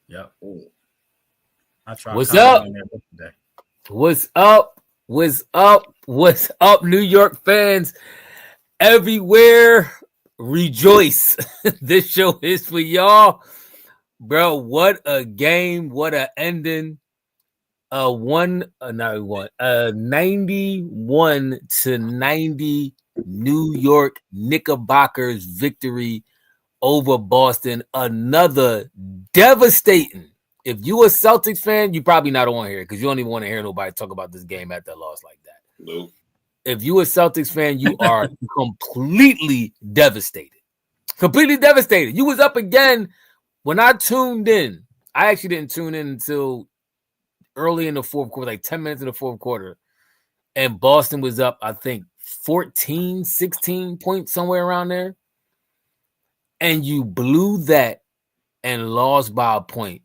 Yep. Mm. I tried. What's up? Today. What's up? What's up? What's up, New York fans everywhere? Rejoice. This show is for y'all. Bro, what a game. What a ending. 91-90 New York Knickerbockers victory over Boston. Another devastating. If you a Celtics fan, you probably not on here because you don't even want to hear nobody talk about this game after a loss like that. Nope. If you a Celtics fan, you are completely devastated. Completely devastated. You was up again when I tuned in. I actually didn't tune in until early in the fourth quarter, like 10 minutes in the fourth quarter. And Boston was up, I think, 14, 16 points, somewhere around there. And you blew that and lost by a point.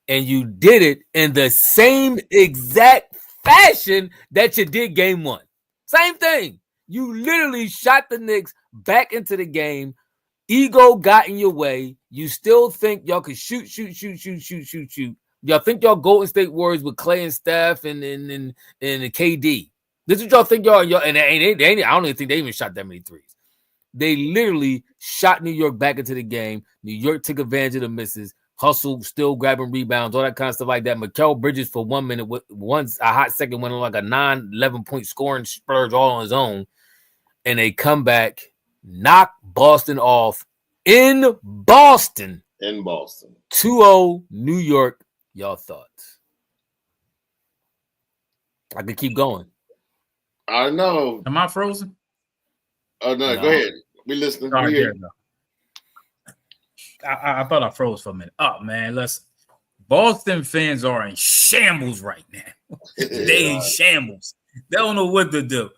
And you did it in the same exact fashion that you did game one. Same thing. You literally shot the Knicks back into the game. Ego got in your way. You still think y'all could shoot. Y'all think y'all Golden State Warriors with Clay and Steph and KD. This is what y'all think y'all and they I don't even think they even shot that many threes. They literally shot New York back into the game. New York took advantage of the misses. Hustle, still grabbing rebounds, all that kind of stuff like that. Mikal Bridges for 1 minute, once a hot second went on like a 9-11 point scoring splurge all on his own. And they come back, knock Boston off in Boston. 2-0 New York. Y'all thoughts? I could keep going. I know. Am I frozen? Oh, no. Go ahead. We listening. All right, there we go. I thought I froze for a minute. Oh, man, Boston fans are in shambles right now. They in shambles. They don't know what to do.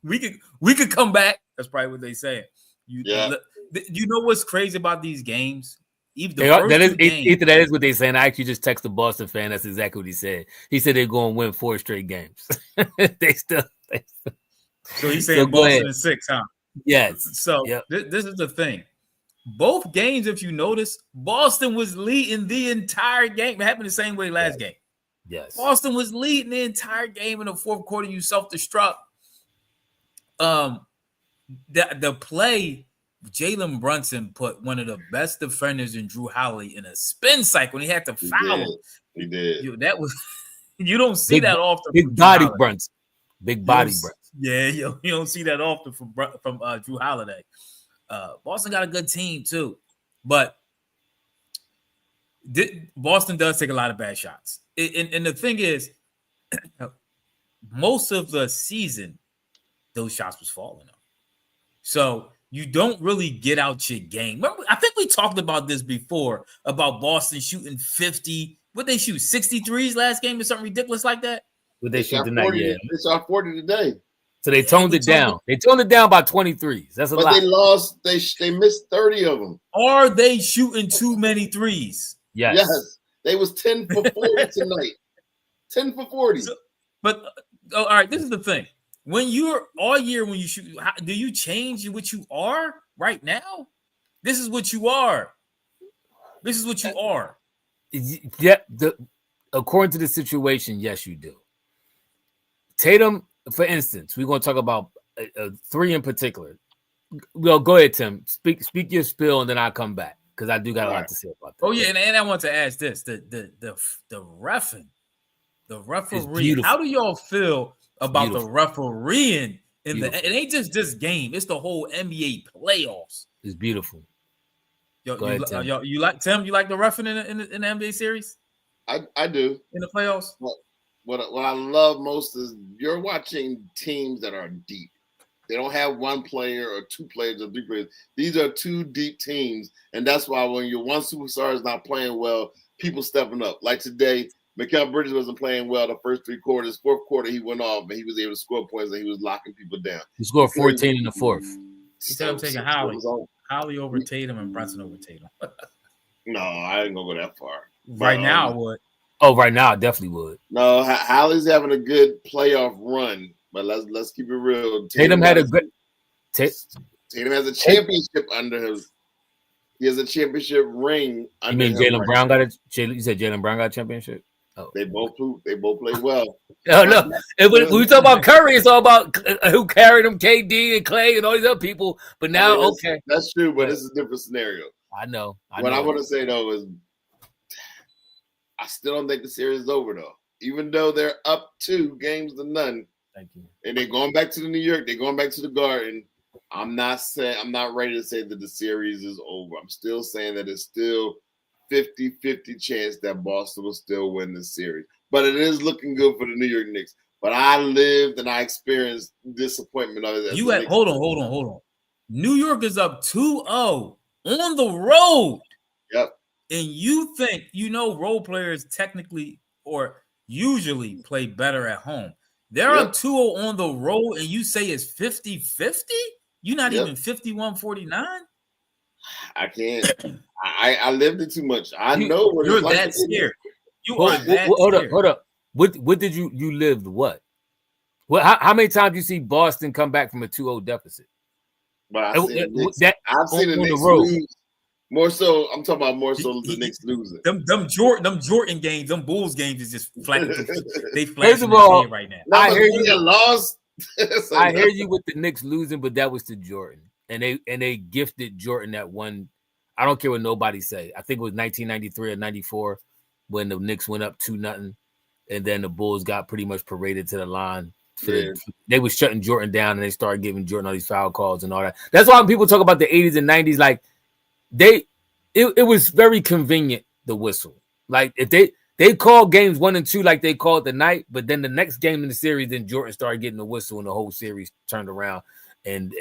We could come back. That's probably what they say. You know what's crazy about these games? That is what they saying. I actually just texted the Boston fan. That's exactly what he said. He said they're going to win 4 straight games. they still. So he's saying Boston is 6, huh? Yes. So this is the thing. Both games, if you notice, Boston was leading the entire game. It happened the same way last game. Yes. Boston was leading the entire game in the fourth quarter. You self-destruct. The play, Jalen Brunson put one of the best defenders in Drew Holiday in a spin cycle, and he had to foul him. He did. That was you don't see that often. Big body Brunson. Big body Brunson. Yeah, you don't see that often from Drew Holiday. Boston got a good team too, but Boston does take a lot of bad shots. And the thing is, most of the season, those shots was falling up. So you don't really get out your game. Remember, I think we talked about this before about Boston shooting 50. What they shoot 63s last game or something ridiculous like that? What they shoot tonight? Yeah, they shot 40 today. So they toned it down. They toned it down by 23s. That's a lot. But they lost. They missed 30 of them. Are they shooting too many threes? Yes. They was 10 for 40 tonight. 10 for 40. But all right, this is the thing. When you're all year, when you shoot, do you change what you are right now? This is what you are. This is what you are. Yeah. According to the situation, yes, you do. Tatum, for instance, we're going to talk about 3 in particular. Well, go ahead, Tim. Speak your spill, and then I'll come back because I do got a lot to say about that. Oh yeah, and I want to ask this: the reffing, the referee. How do y'all feel about the refereeing in it ain't just this game; it's the whole NBA playoffs. It's beautiful. You like Tim? You like the reffing in the NBA series? I do. In the playoffs. What I love most is you're watching teams that are deep. They don't have 1 player or 2 players or 3 players. These are 2 deep teams, and that's why when your one superstar is not playing well, people stepping up. Like today, Mikal Bridges wasn't playing well the first 3 quarters. Fourth quarter, he went off, and he was able to score points, and he was locking people down. He scored 14 in the fourth. He said I'm taking Holly over Tatum and Brunson over Tatum. No, I ain't gonna go that far. Right now, I would. Oh, right now, I definitely would. No, Holly's having a good playoff run, but let's keep it real. Tatum had a good. Tatum has a championship under him. He has a championship ring. You mean Jaylen Brown got a? You said Jaylen Brown got a championship? Oh, they both played well. No. When we talk about Curry, it's all about who carried him, KD and Clay and all these other people. But now, okay, that's true. But it's a different scenario. I know. What I want to say though is, I still don't think the series is over though. Even though they're up 2-0. Thank you. And they're going back to New York. They're going back to the Garden. I'm not ready to say that the series is over. I'm still saying that it's still 50-50 chance that Boston will still win the series. But it is looking good for the New York Knicks. But I lived and I experienced disappointment of it. Hold on. New York is up 2-0 on the road. Yep. And you think, role players technically or usually play better at home. They're up 2-0 on the road, and you say it's 50-50? You're not even 51-49? I can't. I lived it too much. I know what you're it's like. That scared. You are that scared. Hold up. What did you lived what? Well, how many times you see Boston come back from a 2-0 deficit? But I've seen the Knicks lose. More so, I'm talking about the Knicks losing. Them Jordan games, them Bulls games is just flat. They First of all, right now. I hear you lost. I hear you with the Knicks losing, but that was to Jordan, and they gifted Jordan that one. I don't care what nobody say. I think it was 1993 or 94 when the Knicks went up 2-0, and then the Bulls got pretty much paraded to the line. They was shutting Jordan down, and they started giving Jordan all these foul calls and all that. That's why when people talk about the 80s and 90s, like it was very convenient, the whistle. Like if they called games 1 and 2 like they called the night, but then the next game in the series, then Jordan started getting the whistle and the whole series turned around. And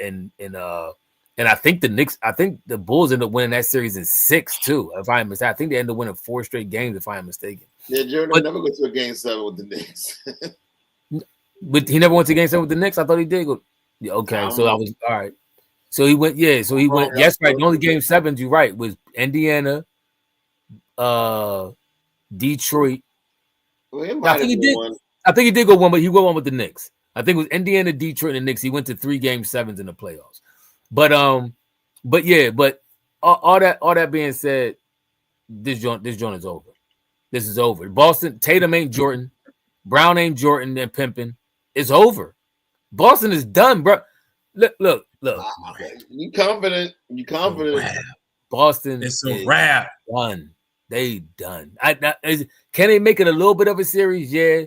I think the Bulls ended up winning that series in 6 too, if I'm mistaken. I think they ended up winning 4 straight games, if I'm mistaken. Yeah, Jordan never go to a game 7 with the Knicks. But he never went to game 7 with the Knicks. I thought he did go. Yeah, okay, so I was all right. So he went, So he went. Yes, right. The only game 7s, you're right, was Indiana, Detroit. Well, I think he did. I think he did go one, but he went one with the Knicks. I think it was Indiana, Detroit, and the Knicks. He went to 3 game 7s in the playoffs. But all that being said, this joint is over. This is over. Boston, Tatum ain't Jordan, Brown ain't Jordan, and pimping. It's over. Boston is done, bro. Look. You confident? Boston it's a wrap. Done. They done. Can they make it a little bit of a series? Yeah.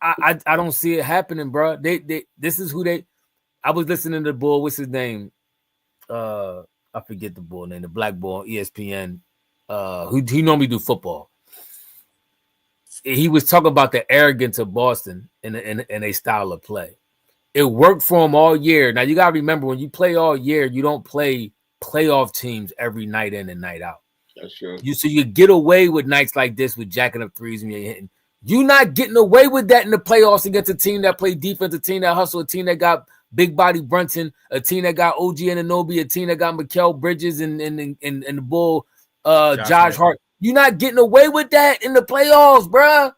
I don't see it happening, bro. This is who they. I was listening to the bull. What's his name? I forget the bull name. The black bull on ESPN. He normally do football. He was talking about the arrogance of Boston and a style of play. It worked for him all year. Now you gotta remember, when you play all year, you don't play playoff teams every night in and night out. That's true. So you get away with nights like this with jacking up threes and you're hitting. You're not getting away with that in the playoffs against a team that play defense, a team that hustle, a team that got big body Brunson, a team that got OG Anunoby, a team that got Mikal Bridges and the bull Josh Hart. You're not getting away with that in the playoffs, bruh.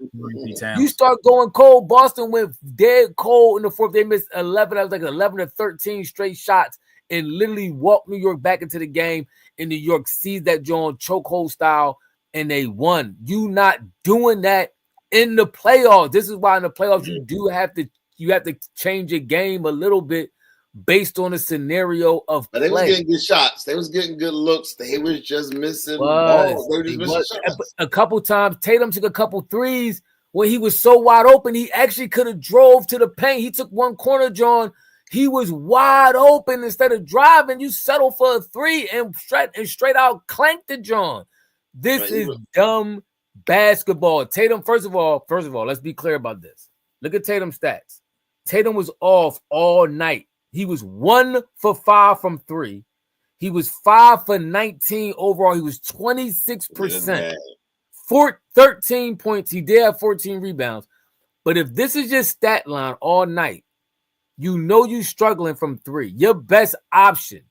You start going cold. Boston went dead cold in the fourth. They missed 11. I was like 11 or 13 straight shots and literally walked New York back into the game. And New York seized that joint chokehold style and they won. You not doing that in the playoffs. This is why in the playoffs you have to change your game a little bit based on the scenario of play. They was getting good shots. They was getting good looks. They was just missing balls. They were just missing shots. A couple times, Tatum took a couple threes when he was so wide open. He actually could have drove to the paint. He took one corner, John. He was wide open. Instead of driving, you settle for a 3 and straight out clank the John. This is dumb basketball. Tatum, first of all, let's be clear about this. Look at Tatum's stats. Tatum was off all night. He was 1 for 5 from 3. He was 5 for 19 overall. He was 26%. 13 points. He did have 14 rebounds. But if this is your stat line all night, you know you're struggling from 3. Your best option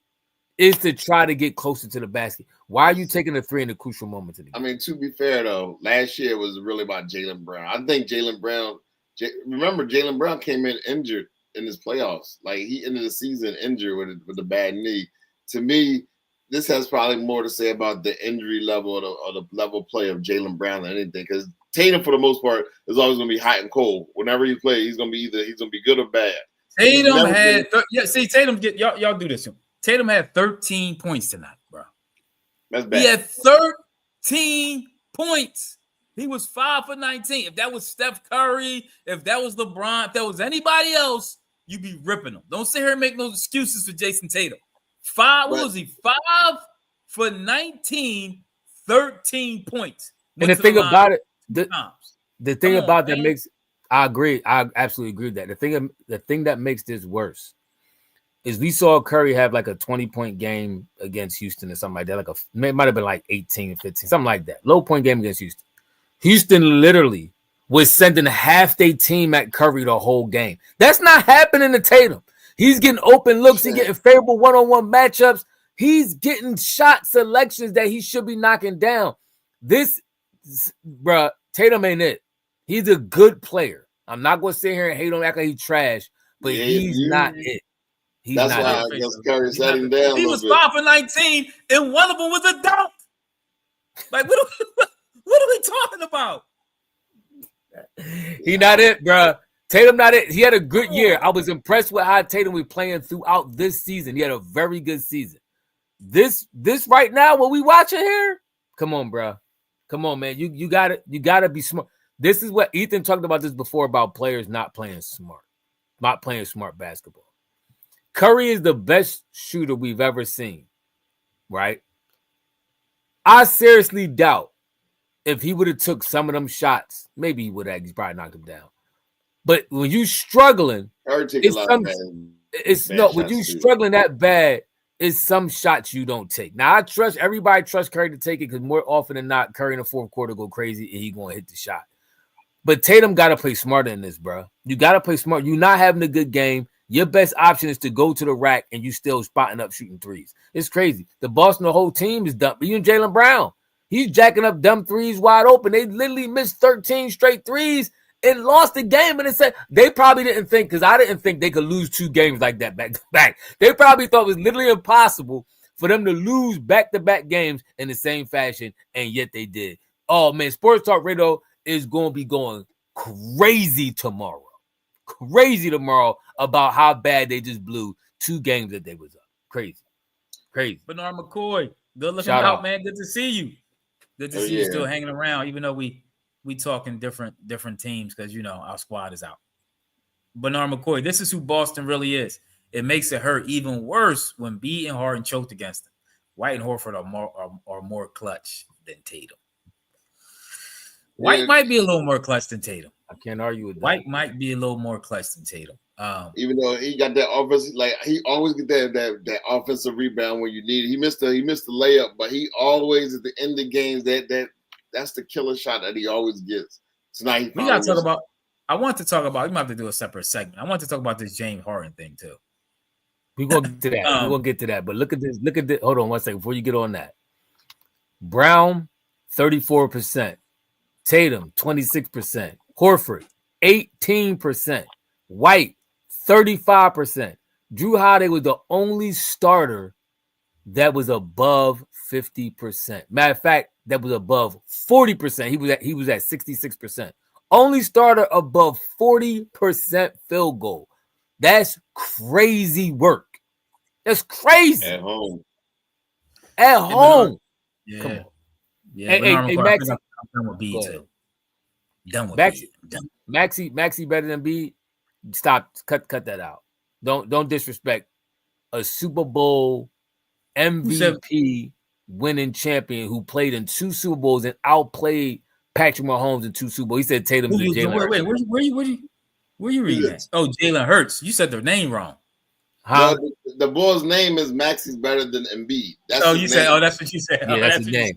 is to try to get closer to the basket. Why are you taking a 3 in the crucial moments of the game? I mean, to be fair, though, last year was really about Jaylen Brown. I think Jaylen Brown came in injured in his playoffs. Like, he ended the season injured with a bad knee. To me, this has probably more to say about the injury level or the level of play of Jaylen Brown than anything. Because Tatum, for the most part, is always going to be hot and cold. Whenever he plays, he's going to be good or bad. Tatum had Tatum get y'all do this. Tatum had 13 points tonight, bro. That's bad. He had 13 points. He was 5 for 19. If that was Steph Curry, if that was LeBron, if that was anybody else, you'd be ripping them. Don't sit here and make no excuses for Jayson Tatum. What was he? 5 for 19, 13 points. And the thing about it, the thing about that makes, I agree. I absolutely agree with that. The thing that makes this worse is we saw Curry have like a 20-point game against Houston or something like that. It might have been like 18, 15, something like that. Low point game against Houston. Houston literally was sending half their team at Curry the whole game. That's not happening to Tatum. He's getting open looks. He's getting favorable one-on-one matchups. He's getting shot selections that he should be knocking down. Tatum ain't it. He's a good player. I'm not going to sit here and hate him, act like he's trash, but he's not it. That's why I guess Curry set him down. He was 5 for 19, and one of them was a dunk. Like, what are we talking about? He not it, bro. Tatum not it. He had a good year. I was impressed with how Tatum was playing throughout this season. He had a very good season. This right now, what we watching here? Come on, bro. Come on, man. You gotta be smart. This is what Ethan talked about this before about players not playing smart basketball. Curry is the best shooter we've ever seen, right? I seriously doubt if he would have took some of them shots, maybe he would have. He's probably knocked him down. But when you struggling, when you struggling that bad, it's some shots you don't take. Now everybody trusts Curry to take it because more often than not, Curry in the fourth quarter go crazy and he gonna hit the shot. But Tatum got to play smarter in this, bro. You got to play smart. You're not having a good game. Your best option is to go to the rack and you still spotting up shooting threes. It's crazy. The whole team is dumb. Even Jaylen Brown, he's jacking up dumb threes wide open. They literally missed 13 straight threes and lost the game. And it said they probably didn't think, because I didn't think they could lose 2 games like that back to back. They probably thought it was literally impossible for them to lose back-to-back games in the same fashion, and yet they did. Oh, man, Sports Talk Radio is going to be going crazy tomorrow. Crazy tomorrow about how bad they just blew 2 games that they was up. Crazy. Bernard McCoy, good looking Shout out, out, man. Good to see you. Good to see you still hanging around, even though we talking different teams because, you know, our squad is out. Bernard McCoy, this is who Boston really is. It makes it hurt even worse when B and Harden choked against them. White and Horford are more clutch than Tatum. White might be a little more clutch than Tatum. I can't argue with that. White might be a little more clutch than Tatum. Even though he got that offensive, like he always get that offensive rebound when you need it. He missed the layup, but he always at the end of the games that's the killer shot that he always gets. Tonight we gotta talk about. I want to talk about. We might have to do a separate segment. I want to talk about this James Harden thing too. We're gonna get to that. We're gonna get to that. But look at this. Look at this. Hold on 1 second before you get on that. Brown, 34%. Tatum, 26%. Horford, 18%. White, 35%. Drew Holiday was the only starter that was above 50%. Matter of fact, that was above 40%. He was at 66%. Only starter above 40% field goal. That's crazy work. That's crazy. At home. Yeah. Come on. Yeah. Hey, Maxie. I'm done with B too. Done with Maxie, B. Maxie better than B. Stop. Cut that out. Don't disrespect a Super Bowl MVP winning champion who played in 2 Super Bowls and outplayed Patrick Mahomes in 2 Super Bowls. He said Tatum and Jalen. Wait, where you reading that? Oh, Jalen Hurts. You said their name wrong. Huh? No, the boy's name is Maxie's better than Embiid. That's what you said. Yeah, that's his name.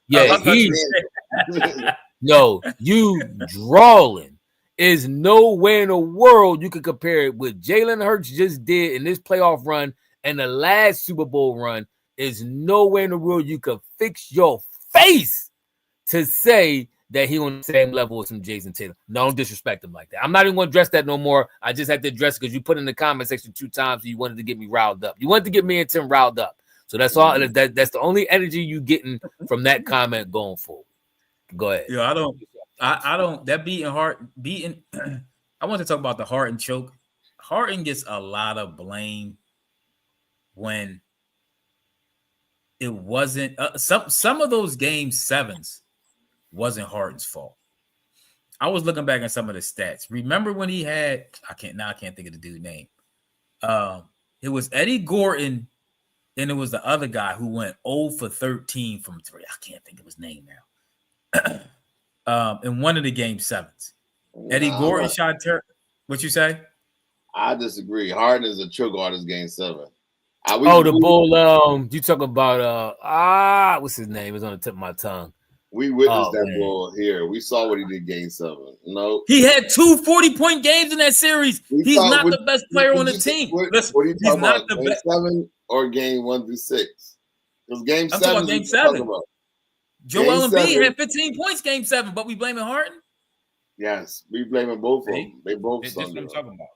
Yeah, no, you drawing is nowhere in the world you can compare it with Jalen Hurts just did in this playoff run and the last Super Bowl run. Is nowhere in the world you could fix your face to say that he on the same level as some Jayson Tatum. No, don't disrespect him like that. I'm not even going to address that no more. I just had to address it because you put in the comment section 2 times and you wanted to get me riled up. You wanted to get me and Tim riled up. So that's all. That's the only energy you getting from that comment going forward. Go ahead. Yeah, I don't. That beating. I want to talk about the Harden choke. Harden gets a lot of blame when it wasn't. Some of those game sevens wasn't Harden's fault. I was looking back at some of the stats. Remember when he had? I can't think of the dude's name. It was Eddie Gorton, and it was the other guy who went 0 for 13 from 3. I can't think of his name now. In one of the game sevens, Eddie Gorton shot. What you say? I disagree. Harden is a choke artist game 7. The bull. You talking about what's his name? It's on the tip of my tongue. We witnessed that bull here. We saw what he did game 7. No, he had 2 40-point games in that series. He's not the best player on the team. Listen, what are you talking about? Game best 7 or game 1 through 6? Because game 7. Talking about game 7. Joel Embiid had 15 points game 7, but we blaming Harden. Yes, we blaming both of them. They both. That's what I'm talking about.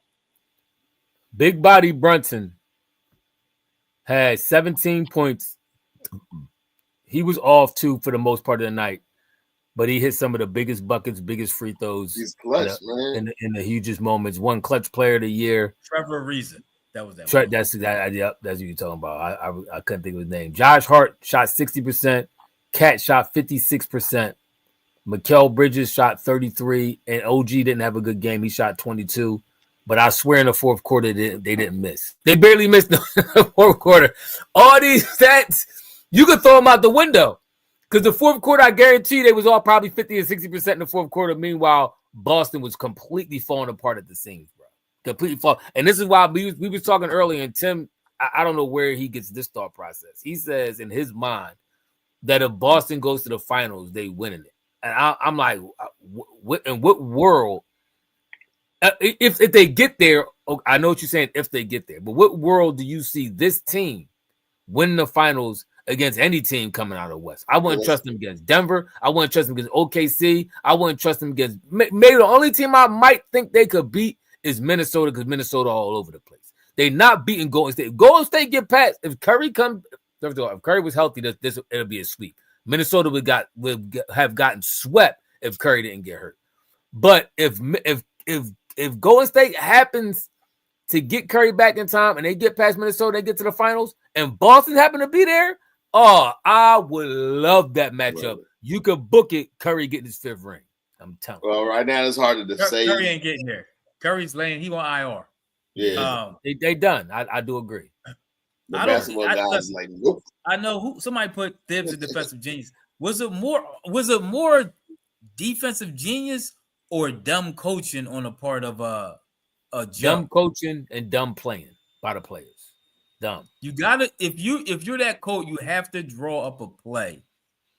Big body Brunson had 17 points. He was off too for the most part of the night, but he hit some of the biggest buckets, biggest free throws. He's clutch, man. In the hugest moments. One clutch player of the year. Trevor Reason. That was that. That's what you're talking about. I couldn't think of his name. Josh Hart shot 60%. Cat shot 56%. Mikal Bridges shot 33, and OG didn't have a good game. He shot 22. But I swear in the fourth quarter, they didn't miss. They barely missed the fourth quarter. All these stats, you could throw them out the window. Because the fourth quarter, I guarantee they was all probably 50 or 60% in the fourth quarter. Meanwhile, Boston was completely falling apart at the seams, bro. Completely fall. And this is why we was talking earlier, and Tim, I don't know where he gets this thought process. He says in his mind that if Boston goes to the finals, they winning it. And I'm like, in what world? If they get there, I know what you're saying. If they get there, but what world do you see this team winning the finals against any team coming out of the West? I wouldn't trust them against Denver. I wouldn't trust them against OKC. I wouldn't trust them against maybe the only team I might think they could beat is Minnesota, because Minnesota all over the place. They not beating Golden State. Golden State get past. If Curry if Curry was healthy, it'll be a sweep. Minnesota would have gotten swept if Curry didn't get hurt. But if Golden State happens to get Curry back in time and they get past Minnesota, they get to the finals, and Boston happen to be there, I would love that matchup. Right. You could book it, Curry getting his 5th ring. I'm telling you. Well, right now it's harder to say. Curry ain't getting there. Curry's laying. He on IR. Yeah. They done. I do agree. The basketball guys like, nope. I know who somebody put Thibs at defensive genius. Was it more defensive genius or dumb coaching on the part of a dumb coaching and dumb playing by the players? Dumb. You gotta if you're that coach, you have to draw up a play.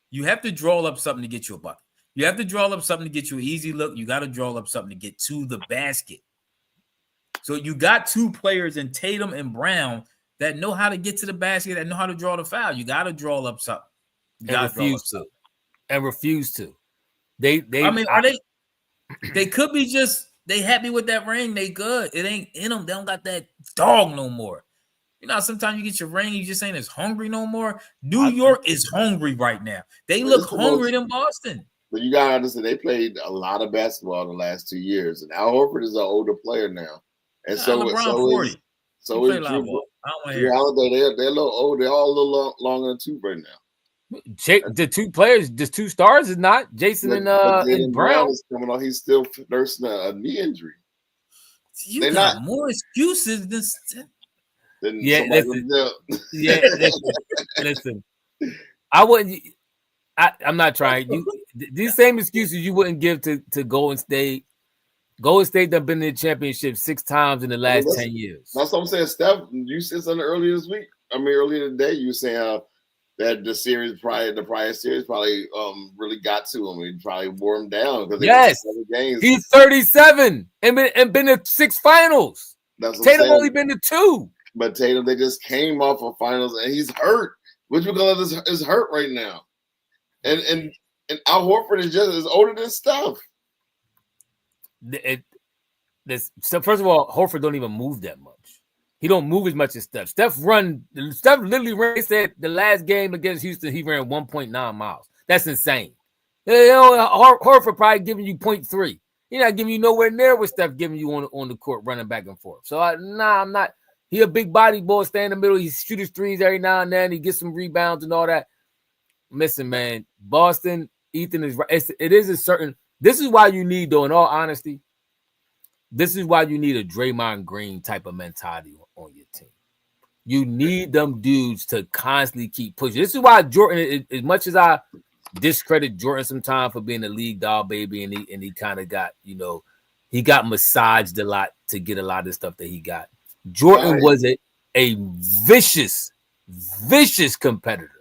You have to draw up something to get you a bucket. You have to draw up something to get you an easy look. You got to draw up something to get to the basket. So you got 2 players in Tatum and Brown that know how to get to the basket, that know how to draw the foul. You got to draw up something. And refuse to. They they could be just they happy with that ring. They good. It ain't in them. They don't got that dog no more. You know, sometimes you get your ring, you just ain't as hungry no more. New York is hungry right now. They look hungrier than Boston. But you gotta understand, they played a lot of basketball in the last 2 years, and Al Horford is an older player now, and so is Drew Holiday. They're a little old. They're all a little longer than 2 right now. The 2 players, the 2 stars is not Jayson and Brown. Is coming on. He's still nursing a knee injury. You got more excuses than listen. I wouldn't. I'm not trying. These same excuses you wouldn't give to Golden State. Golden State done been in the championship 6 times in the last 10 years. That's what I'm saying, Steph. You said something earlier this week. Earlier today, you were saying how that the prior series probably really got to him. He probably wore him down because games. He's 37 and been to 6 finals. Tatum only been to 2. But Tatum, they just came off of finals and he's hurt. Which because is hurt right now. And Al Horford is older than Steph. So first of all, Horford don't even move that much. He don't move as much as Steph. Steph literally ran. They said the last game against Houston, he ran 1.9 miles. That's insane. Horford probably giving you 0.3. He's not giving you nowhere near what Steph giving you on the court running back and forth. So, I'm not. He a big body boy, stay in the middle. He shoots his threes every now and then. He gets some rebounds and all that. Listen, man, Boston, Ethan is right. It is a certain. This is why you need, though, in all honesty, this is why you need a Draymond Green type of mentality on your team. You need them dudes to constantly keep pushing. This is why Jordan, as much as I discredit Jordan sometimes for being a league dog baby, and he kind of got, he got massaged a lot to get a lot of the stuff that he got. Jordan was a vicious competitor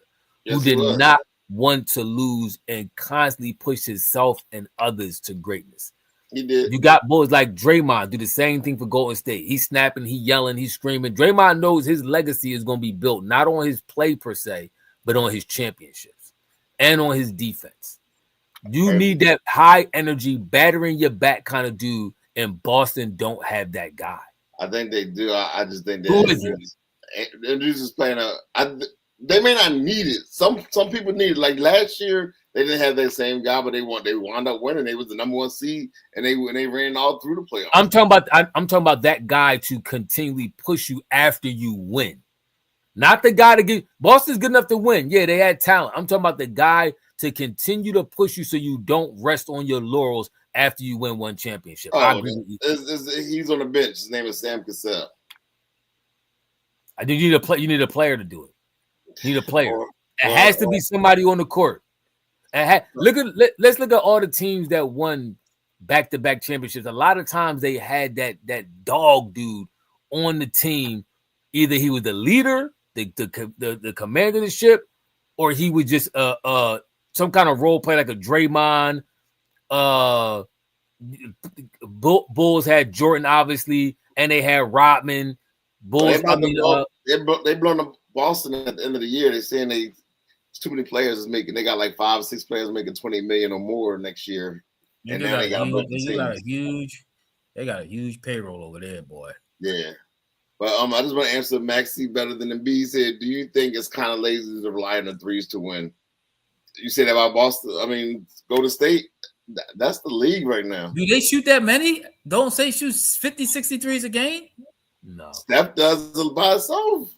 who did not want to lose and constantly push himself and others to greatness. He did. You got boys like Draymond do the same thing for Golden State. He's snapping, he's yelling, he's screaming. Draymond knows his legacy is going to be built not on his play per se, but on his championships and on his defense. You need that high energy, battering your back kind of dude, and Boston don't have that guy. I think they do. I just think Who is it? Andrews is playing they may not need it. Some people need it. Like last year, they didn't have that same guy, but they wound up winning. They was the number 1 seed, and they ran all through the playoffs. I'm talking about that guy to continually push you after you win, not the guy to get. Boston's good enough to win. Yeah, they had talent. I'm talking about the guy to continue to push you so you don't rest on your laurels after you win one championship. I agree with you. He's on the bench. His name is Sam Cassell. You need a player to do it. You need a player. It has to be somebody on the court. Let's look at all the teams that won back-to-back championships. A lot of times they had that dog dude on the team. Either he was the leader, the commander of the ship, or he was just some kind of role play like a Draymond. Bulls had Jordan, obviously, and they had Rodman. Bulls. They blown up Boston at the end of the year. They're saying too many players is making. They got like 5 or 6 players making $20 million or more next year. And now they got a huge payroll over there, boy. Yeah. But I just want to answer Maxie better than the B said. Do you think it's kind of lazy to rely on the threes to win? You say that about Boston. I mean, Golden State. That's the league right now. Do they shoot that many? Don't say shoot 50, 60 threes a game? No. Steph does it by himself.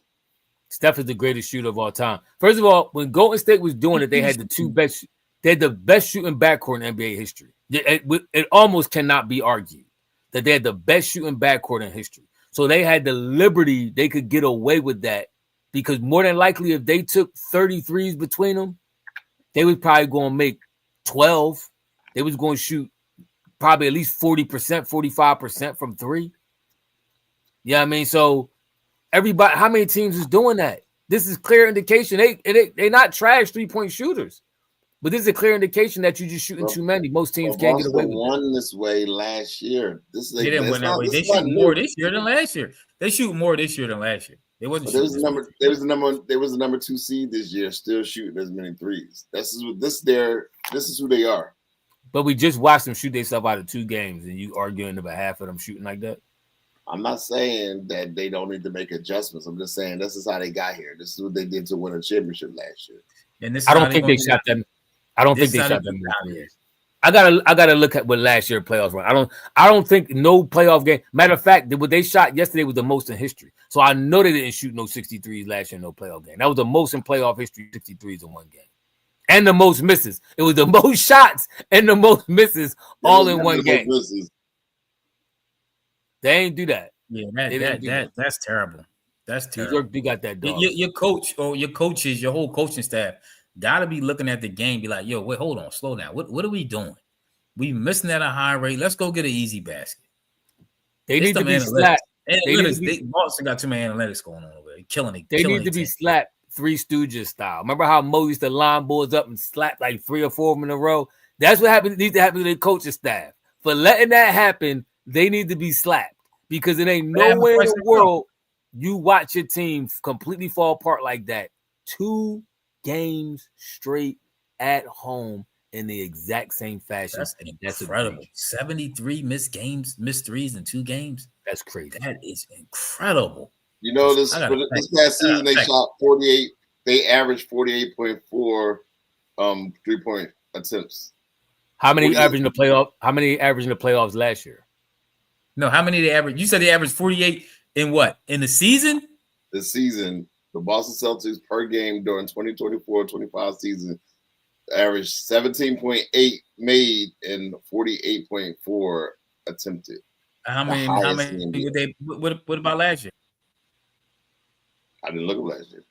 Steph is the greatest shooter of all time. First of all, when Golden State was doing it, they had the best shooting backcourt in NBA history. It almost cannot be argued that they had the best shooting backcourt in history. So they had the liberty, they could get away with that, because more than likely, if they took 33s between them, they was probably going to make 12. They was going to shoot probably at least 40%, 45% from 3. Yeah, I mean, so everybody, how many teams is doing that? This is clear indication. They're not trash 3-point shooters, but this is a clear indication that you're just shooting too many. Most teams can't get away with it. Won this way last year. They didn't win that way. They shoot more this year than last year. They shoot more this year than last year. They wasn't. They was the number 2 seed this year, still shooting as many threes. This is who they are. But we just watched them shoot themselves out of 2 games, and you arguing about half of them shooting like that. I'm not saying that they don't need to make adjustments. I'm just saying this is how they got here. This is what they did to win a championship last year. And I don't think they shot them. I don't think they shot them. I gotta look at what last year playoffs were. I don't think no playoff game. Matter of fact, what they shot yesterday was the most in history. So I know they didn't shoot no 63s last year in no playoff game. That was the most in playoff history, 63s in one game. And the most misses. It was the most shots and the most misses all in one game. They ain't do that. Yeah, that's terrible. That's terrible. You got that dog. Your coach or your coaches, your whole coaching staff got to be looking at the game, be like, yo, wait, hold on, slow down. What are we doing? We missing at a high rate. Let's go get an easy basket. They need to be slapped. Boston got too many analytics going on over there. Killing it. They need to be slapped Three Stooges style. Remember how Mo used to line boards up and slap like 3 or 4 of them in a row? That's what needs to happen to the coaching staff. For letting that happen, they need to be slapped, because it ain't nowhere in the world you watch your team completely fall apart like that. 2 games straight at home in the exact same fashion. That's incredible. 73 missed threes in 2 games. That's crazy. That is incredible. You know, this I gotta this think. past season they think. shot 48. They averaged 48.4 3-point attempts. How many 48. averaging the playoff? How many averaging the playoffs last year? No, how many they average? You said they averaged 48 in what? In the season? This season, the Boston Celtics per game during 2024-25 season averaged 17.8 made and 48.4 attempted. How The many? How highest in many the NBA. would they? What about last year? I didn't look at last year.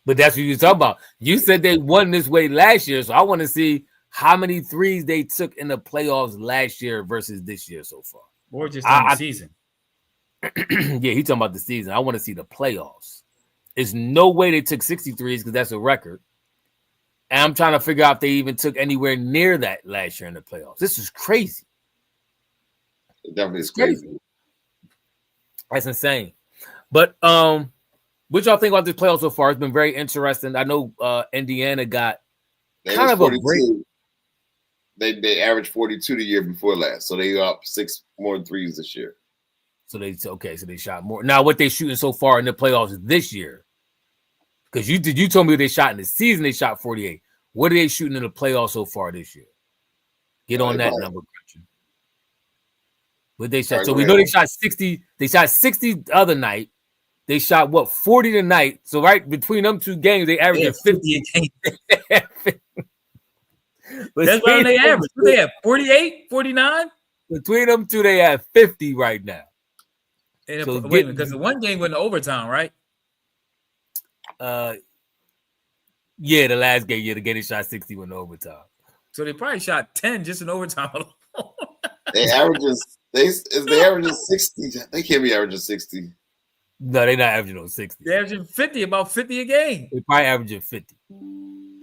But that's what you talking about. You said they won this way last year, so I want to see how many threes they took in the playoffs last year versus this year so far. Or just on the season? Yeah, he's talking about the season. I want to see the playoffs. There's no way they took 63s because that's a record. And I'm trying to figure out if they even took anywhere near that last year in the playoffs. This is crazy. It definitely is crazy. That's insane. But what y'all think about this playoff so far? It's been very interesting. I know Indiana got kind of 42. A break. They averaged 42 the year before last, so they got up 6 more threes this year. So they shot more. Now what they shooting so far in the playoffs this year? Because you told me they shot in the season they shot 48. What are they shooting in the playoffs so far this year? Get on that number. What they shot? So we know they shot 60. They shot 60 the other night. They shot 40 tonight. So right between them two games, they averaged 50 a game. That's why they average. What they have 48, 49? Between them two, they have 50 right now. And so wait, because the one game went to overtime, right? Yeah, the last game, the game they shot 60 went to overtime. So they probably shot 10 just in overtime alone. They averaging 60. They can't be averaging 60. No, they're not averaging on 60. They're averaging 50, about 50 a game. They're probably averaging 50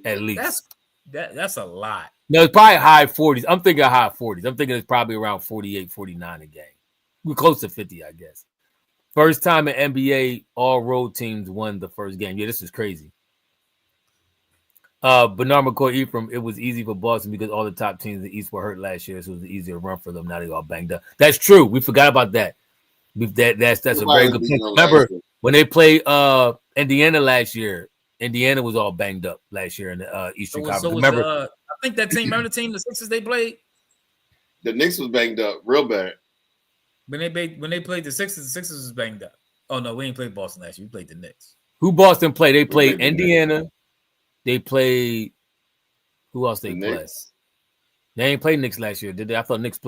at least. That's a lot. No, it's probably high 40s. I'm thinking high 40s. I'm thinking it's probably around 48, 49 a game. We're close to 50, I guess. First time in NBA, all road teams won the first game. Yeah, this is crazy. Bernard McCoy Ephraim, it was easy for Boston because all the top teams in the East were hurt last year, so it was an easier run for them. Now they all banged up. That's true. We forgot about that. That's a very good point. Remember when they played Indiana last year? Indiana was all banged up last year in the Eastern Conference. Remember, I think that team. Remember the team, the Sixers they played. The Knicks was banged up real bad. When they played the Sixers was banged up. Oh no, we ain't played Boston last year. We played the Knicks. Who Boston played? They played Indiana. They played. Who else they played? They ain't played Knicks last year, did they? I thought Knicks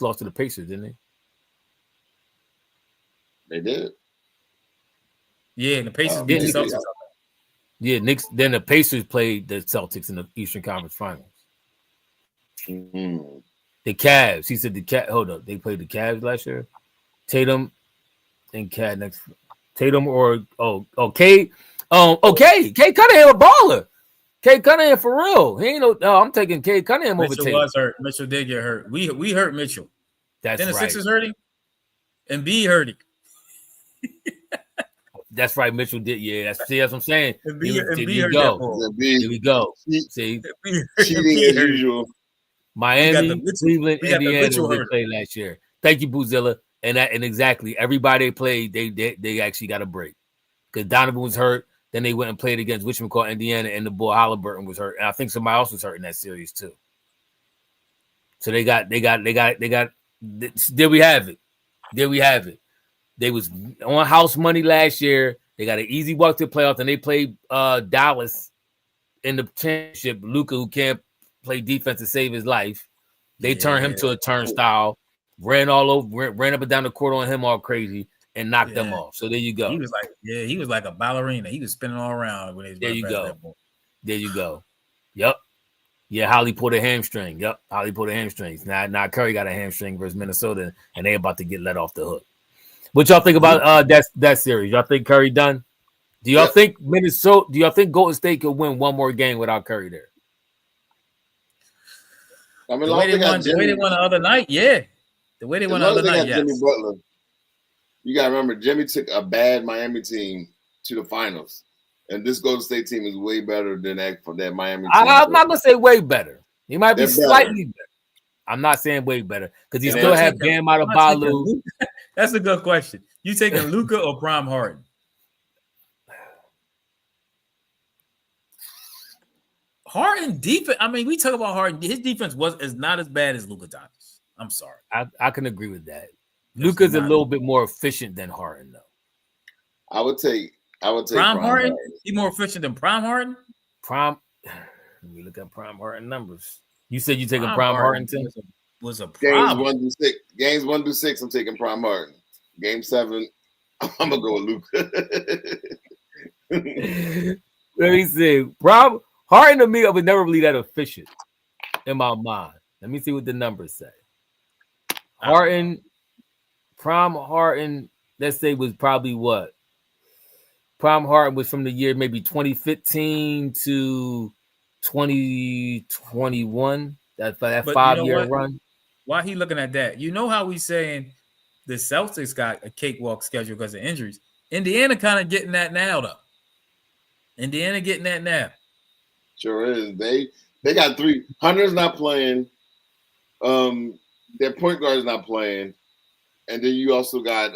lost to the Pacers, didn't they? They did. Yeah, and the Pacers beat the Celtics. Yeah, Knicks. Then the Pacers played the Celtics in the Eastern Conference Finals. Mm-hmm. The Cavs. He said the Cavs. Hold up. They played the Cavs last year. Tatum and Cat next. Tatum or K Cunningham a baller. K Cunningham for real. He ain't no. I'm taking K Cunningham over Tatum. Mitchell was hurt. Mitchell did get hurt. We hurt Mitchell. That's then the right. Sixers hurt him, and B hurt him. That's right. Mitchell did. Yeah, that's what I'm saying. Here we go. See, cheating as usual. Miami, Cleveland, Indiana, they played last year. Thank you, Boozilla. And exactly everybody they played, they actually got a break because Donovan was hurt. Then they went and played against Indiana, and the boy Halliburton was hurt, and I think somebody else was hurt in that series too. So they got. There we have it. They was on house money last year. They got an easy walk to the playoffs, and they played Dallas in the championship. Luka, who can't play defense to save his life, they turned him to a turnstile, ran up and down the court on him all crazy, and knocked them off. So there you go. He was like a ballerina. He was spinning all around when he was there you go. Yep. Yeah, Holly pulled a hamstring. Yep, Holly pulled a hamstring. Now Curry got a hamstring versus Minnesota, and they about to get let off the hook. What y'all think about that series? Y'all think Curry done? Do y'all think Minnesota? Do y'all think Golden State could win one more game without Curry there? I mean, the way they won the other night, yeah. The way they won the other night, yes. Jimmy Butler. You gotta remember, Jimmy took a bad Miami team to the finals, and this Golden State team is way better than that Miami team. I'm not gonna say way better. He might be slightly better. I'm not saying way better because he And still then- have Bam Adebayo. That's a good question. You taking Luka or Prime Harden? Harden defense. I mean, we talk about Harden. His defense is not as bad as Luka Doncic. I'm sorry. I can agree with that. Luka's a little bit more efficient than Harden, though. I would take Prime Harden. He's more efficient than Prime Harden. Let me look at Prime Harden numbers. You said you taking Prime Harden too? Was a problem. Games 1 through 6, I'm taking Prime Harden. Game 7, I'm gonna go with Luka. Let me see. Harden to me, I was never really that efficient in my mind. Let me see what the numbers say. Prime Harden, let's say, was probably what? Prime Harden was from the year maybe 2015 to 2021. That 5-year run. Why he looking at that? You know how we saying the Celtics got a cakewalk schedule because of injuries. Indiana kind of getting that now, though. Indiana getting that now. Sure is. They got 3. Hunter's not playing. Their point guard is not playing, and then you also got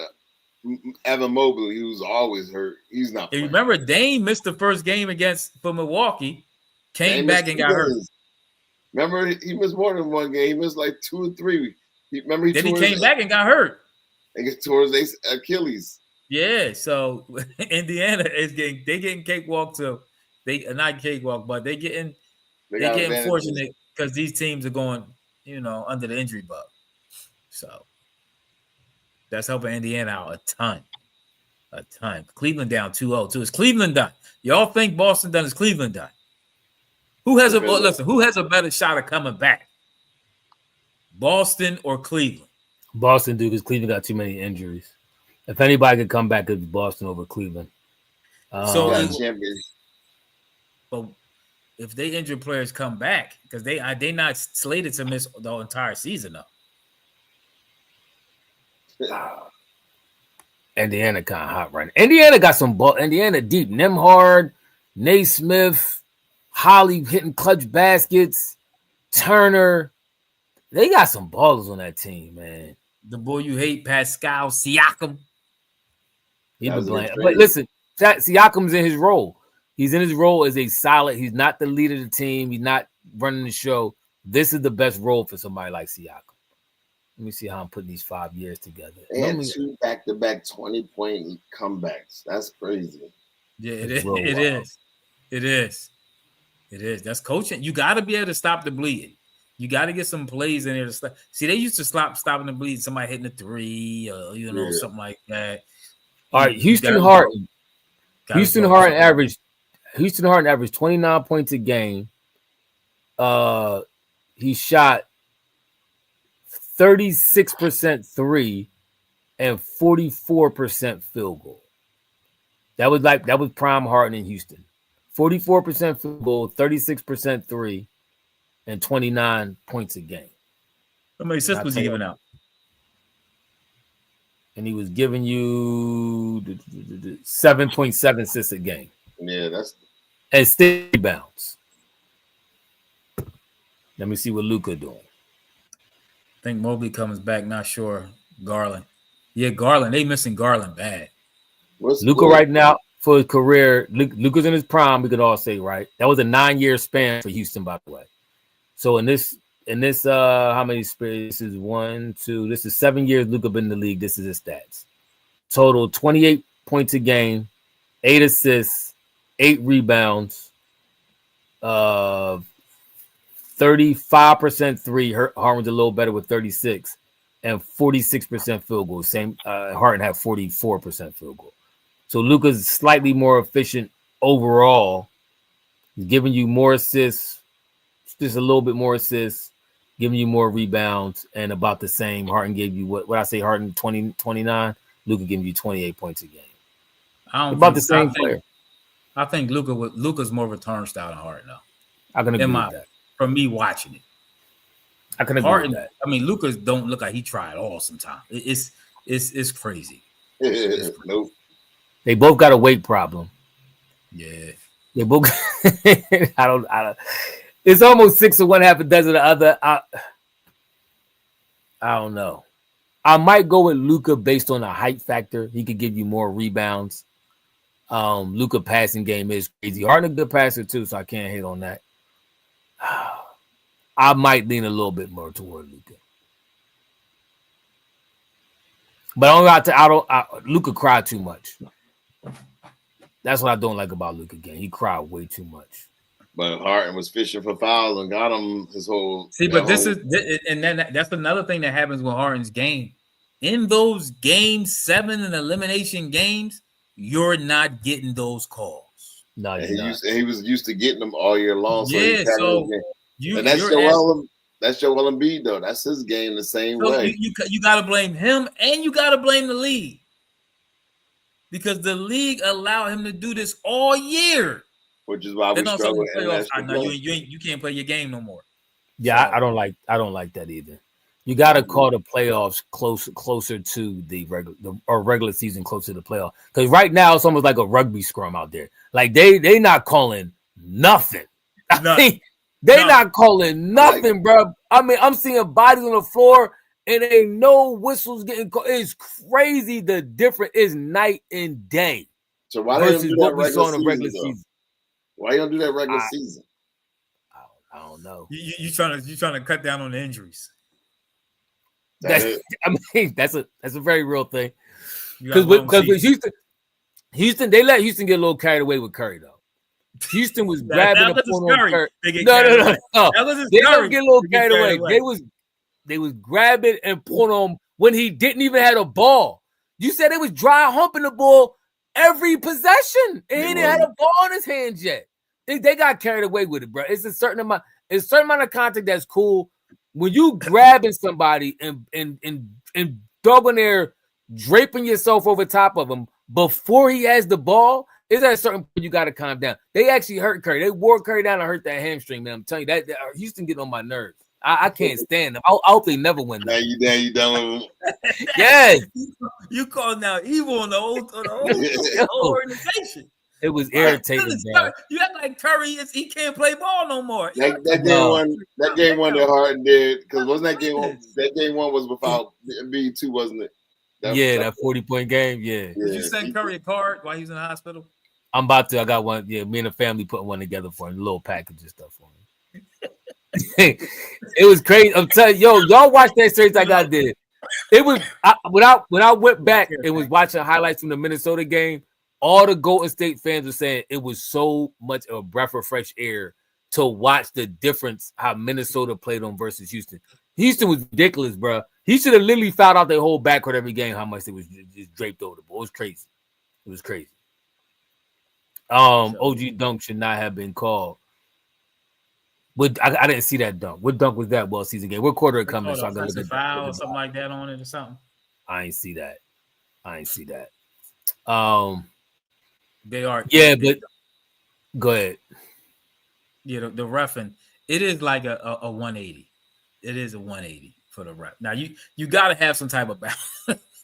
Evan Mobley, who's always hurt. He's not playing. Remember, Dame missed the first game for Milwaukee, came back and got hurt. Remember, he missed more than one game. He missed like 2 or 3. He came back and got hurt. And get towards his Achilles. Yeah, so Indiana is getting cakewalk too. They not cakewalk, but they getting fortunate because these teams are going, under the injury bug. So that's helping Indiana out a ton. Cleveland down 2-0 too. Is Cleveland done? Y'all think Boston done? Is Cleveland done? Who has a better shot of coming back? Boston or Cleveland? Boston, dude, because Cleveland got too many injuries. If anybody could come back, it'd be Boston over Cleveland. But if they injured players come back, because they not slated to miss the entire season though. Indiana kind of hot right now. Indiana got some ball. Indiana deep. Nembhard, Naismith, Holly hitting clutch baskets, Turner. They got some ballers on that team, man. The boy you hate, Pascal Siakam. He been playing. But listen, Siakam's in his role. He's in his role as a solid. He's not the leader of the team. He's not running the show. This is the best role for somebody like Siakam. Let me see how I'm putting these 5 years together. They had 2 back-to-back 20-point comebacks. That's crazy. Yeah, it is. That's coaching. You got to be able to stop the bleeding. You got to get some plays in there to stop. See, they used to stopping the bleed. Somebody hitting a 3 or something like that. All right, Houston Harden averaged 29 points a game. He shot 36% 3 and 44% field goal. That was prime Harden in Houston. 44% field goal, 36% 3, and 29 points a game. How many assists was he giving out? And he was giving you 7.7 assists a game. Yeah, that's and still rebounds. Let me see what Luka doing. I think Mobley comes back. Not sure. Garland. Yeah, Garland. They missing Garland bad. Luka right now for his career. Luka's in his prime. We could all say, right? That was a 9-year span for Houston, by the way. So in this, how many spans? This is 1, 2. This is 7 years Luka been in the league. This is his stats. Total 28 points a game, 8 assists, 8 rebounds, 35% 3. Harden's a little better with 36, and 46% field goal. Same. Harden had 44% field goal. So Luka's slightly more efficient overall. He's giving you more assists, just a little bit more assists, giving you more rebounds, and about the same. Harden gave you what I say, Harden 20, 29. Luka giving you 28 points a game. About the same player. I think Luka's more of a turnstile than Harden, though. I can agree with that. From me watching it. I can agree with that. I mean, Luka don't look like he tried all sometimes. It's crazy. Nope. They both got a weight problem. Yeah. They both I don't it's almost 6 of one, half a dozen of the other. I don't know. I might go with Luka based on the height factor. He could give you more rebounds. Luka passing game is crazy. Harden a good passer too, so I can't hate on that. I might lean a little bit more toward Luka. But Luka cried too much. That's what I don't like about Luka game. He cried way too much. But Harden was fishing for fouls and got him his whole. See, but that's another thing that happens with Harden's game. In those game 7 and elimination games, you're not getting those calls. No, he was used to getting them all year long. So yeah, that's Joel Embiid though. That's his game the same way. You got to blame him, and you got to blame the league, because the league allowed him to do this all year. Which is why we struggle with playoffs. You can't play your game no more. Yeah, I don't like that either. You got to call the playoffs closer to the regular season, closer to the playoff. Because right now it's almost like a rugby scrum out there. Like they not calling nothing. They not calling nothing, bro. I mean, I'm seeing bodies on the floor and ain't no whistles getting called. It's crazy. The difference is night and day. So why versus what we saw in the regular season? Why you don't do that regular season? I don't know. You trying to cut down on the injuries. That's a very real thing. Because with Houston, they let Houston get a little carried away with Curry though. Houston was grabbing and pulling on Curry. No. They don't get a little carried away. They was grabbing and pulling on when he didn't even have a ball. You said they was dry humping the ball every possession, and he didn't have a ball in his hands yet. They got carried away with it, bro. It's a certain amount of contact that's cool. When you grabbing somebody and dogging there, draping yourself over top of him before he has the ball, is at a certain point you got to calm down. They actually hurt Curry. They wore Curry down and hurt that hamstring, man. I'm telling you, that Houston getting on my nerves. I can't stand them. I hope they never win. Now you done with them. Yes. You calling out evil on the whole organization. It was irritating, bro. You act like Curry he can't play ball no more. That game one that Harden did, because wasn't that game one? That game one was without Embiid too, wasn't it? That 40-point game. Yeah. Did you send Curry a card while he was in the hospital? I'm about to. I got one. Yeah, me and the family putting one together for him, a little package and stuff for him. It was crazy. I'm telling you, y'all watch that series like I did. It was when I went back and was watching highlights from the Minnesota game. All the Golden State fans were saying it was so much of a breath of fresh air to watch the difference how Minnesota played on versus Houston. Houston was ridiculous, bro. He should have literally fouled out their whole backcourt every game. How much it was just draped over the ball. It was crazy. It was crazy. OG dunk should not have been called. But I didn't see that dunk. What dunk was that? Well, season game. What quarter it coming? So I got a foul or something like that on it or something. I ain't see that. They are. Yeah, but go ahead. Yeah, the reffing. It is like a 180. It is a 180 for the ref. Now you got to have some type of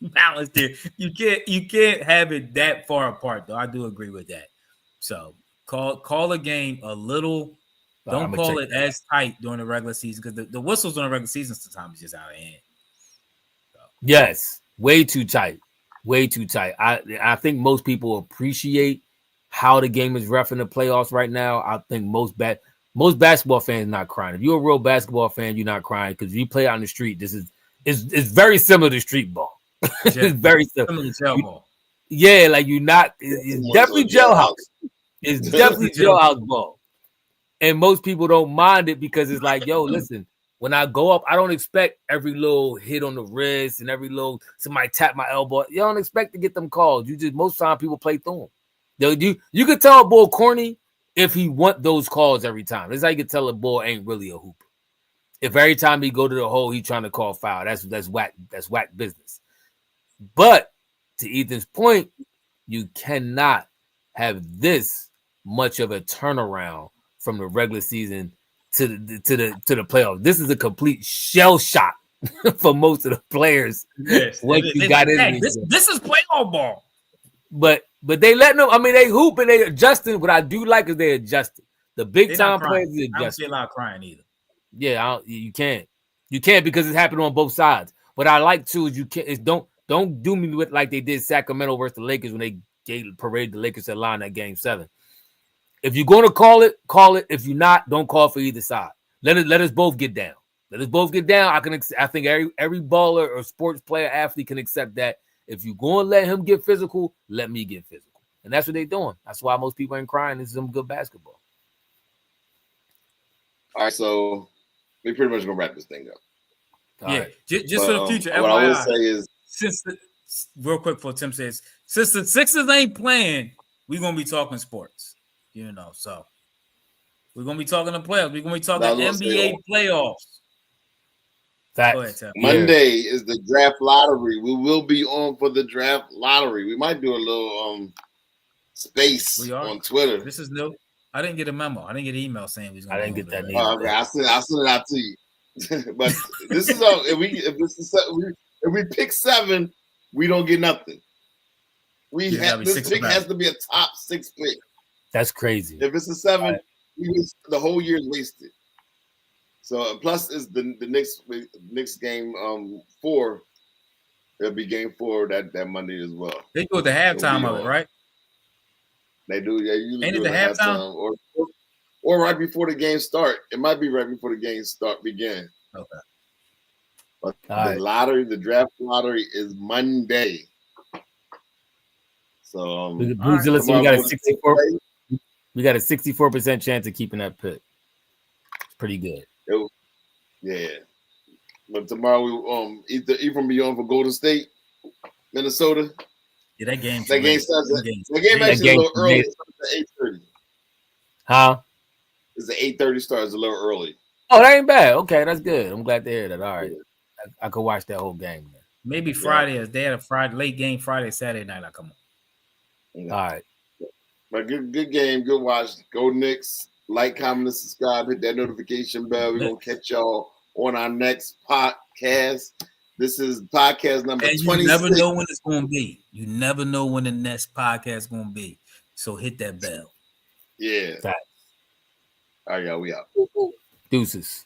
balance there. You can't have it that far apart though. I do agree with that. So call a game a little. Don't call it as tight during the regular season, because the whistles during the regular season sometimes is just out of hand. So. Yes, way too tight. Way too tight. I think most people appreciate how the game is ref in the playoffs right now. I think most basketball fans not crying. If you're a real basketball fan, you're not crying, because if you play out in the street, it's very similar to street ball. It's very similar to gel ball. Yeah, like you're not. It's definitely jailhouse. It's definitely jailhouse ball. And most people don't mind it because it's like, yo, listen, when I go up, I don't expect every little hit on the wrist and every little somebody tap my elbow. You don't expect to get them calls. Most time people play through them. You could tell a bull corny if he want those calls every time. That's how you can tell a bull ain't really a hooper. If every time he go to the hole, he trying to call foul, that's whack business. But to Ethan's point, you cannot have this much of a turnaround from the regular season to the playoffs. This is a complete shell shock for most of the players. Yes, this is playoff ball. But they letting them. I mean, they hoop and they adjusting. What I do like is they adjusting. The big time players is adjusting. I don't see a lot of crying either. Yeah, you can't. You can't because it's happened on both sides. What I like too is don't do me with like they did Sacramento versus the Lakers when they paraded the Lakers at line at Game 7. If you're going to call it, call it. If you're not, don't call for either side. Let us both get down. Let us both get down. I think every baller or sports player athlete can accept that. If you're going to let him get physical, let me get physical. And that's what they're doing. That's why most people ain't crying. This is some good basketball. All right, so we pretty much gonna wrap this thing up. Right. Just for the future. What I will say is, real quick before Tim says, since the Sixers ain't playing, we're gonna be talking sports. So we're gonna be talking the playoffs. We're gonna be talking NBA playoffs. Facts. Go ahead, Tim. Monday is the draft lottery. We will be on for the draft lottery. We might do a little space on Twitter. This is new. I didn't get a memo. I didn't get an email saying we was gonna. I didn't get that. Okay, I'll send it out to you. But this is if we pick 7, we don't get nothing. This pick has to be a top 6 pick. That's crazy. If it's a 7, the whole year is wasted. So plus is the Knicks game 4. It'll be game 4 that Monday as well. They do it the halftime of it, right? They do, yeah. Usually ain't it do the halftime or right before the game start? It might be right before the game begin. Okay. But the draft lottery is Monday. So we got a 64. We got a 64% chance of keeping that pick. It's pretty good. Yeah. But tomorrow we Ephraim be on for Golden State, Minnesota. Yeah, that game starts. That game actually a little early. It starts at 8:30. Huh? It's an 8:30 start. It's a little early. Oh, that ain't bad. Okay, that's good. I'm glad to hear that. All right, I could watch that whole game. Man. Maybe Friday. Yeah. They had a late game Friday, Saturday night. I come on. Yeah. All right. But good game, good watch. Go Knicks. Like, comment, and subscribe. Hit that notification bell. We're gonna catch y'all on our next podcast. This is podcast number 26. You never know when it's going to be. You never know when the next podcast is going to be. So hit that bell. Yeah. All right, y'all. We out. Deuces.